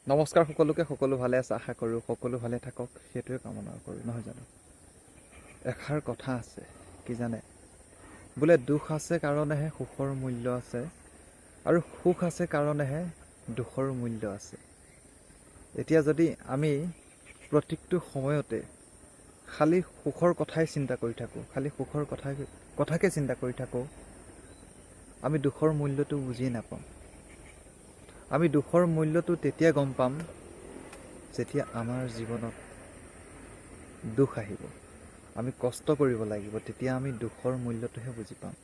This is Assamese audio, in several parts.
নমস্কাৰ সকলোকে, সকলো ভালে আছে আশা কৰোঁ, সকলো ভালে থাকক সেইটোৱে কামনা কৰোঁ, নহয় জানো? এষাৰ কথা আছে, কি জানে? বোলে দুখ আছে কাৰণেহে সুখৰ মূল্য আছে, আৰু সুখ আছে কাৰণেহে দুখৰ মূল্য আছে। এতিয়া যদি আমি প্ৰত্যেকটো সময়তে খালি সুখৰ কথাই চিন্তা কৰি থাকোঁ, খালি সুখৰ কথাকে চিন্তা কৰি থাকোঁ, আমি দুখৰ মূল্যটো বুজি নাপাম। আমি দুখৰ মূল্যটো তেতিয়া গম পাম যেতিয়া আমাৰ জীৱনত দুখ আহিব, আমি কষ্ট কৰিব লাগিব, তেতিয়া আমি দুখৰ মূল্যটোহে বুজি পাম।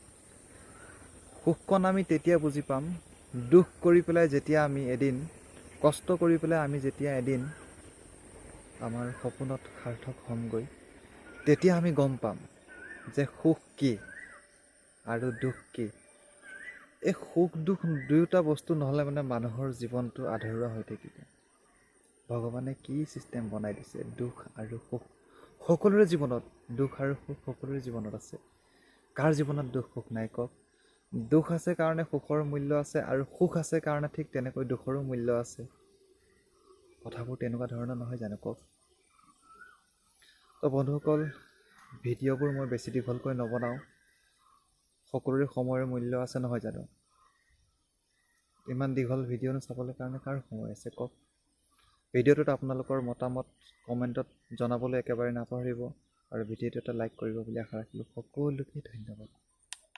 সুখকণ আমি তেতিয়া বুজি পাম, দুখ কৰি পেলাই যেতিয়া আমি এদিন, কষ্ট কৰি পেলাই আমি যেতিয়া এদিন আমাৰ সপোনত সাৰ্থক হ'মগৈ, তেতিয়া আমি গম পাম যে সুখ কি আৰু দুখ কি। এই সুখ দুখ দুয়োটা বস্তু নহ'লে মানে মানুহৰ জীৱনটো আধৰুৱা হৈ থাকিব। ভগৱানে কি চিষ্টেম বনাই দিছে, দুখ আৰু সুখ সকলোৰে জীৱনত, দুখ আৰু সুখ সকলোৰে জীৱনত আছে। কাৰ জীৱনত দুখ সুখ নাই কওক? দুখ আছে কাৰণে সুখৰ মূল্য আছে, আৰু সুখ আছে কাৰণে ঠিক তেনেকৈ দুখৰো মূল্য আছে। কথাবোৰ তেনেকুৱা ধৰণৰ নহয় জানো কওক? তো বন্ধুসকল, ভিডিঅ'বোৰ মই বেছি দীঘলকৈ নবনাওঁ। সকলোৰে সময়ৰ মূল্য আছে, নহয় জানো? ইমান দীঘল ভিডিঅ'নো চাবলৈ কাৰণে কাৰ সময় আছে কওক? ভিডিঅ'টোত আপোনালোকৰ মতামত কমেণ্টত জনাবলৈ একেবাৰে নাপাহৰিব, আৰু ভিডিঅ'টো এটা লাইক কৰিব বুলি আশা ৰাখিলোঁ। সকলোকে ধন্যবাদ।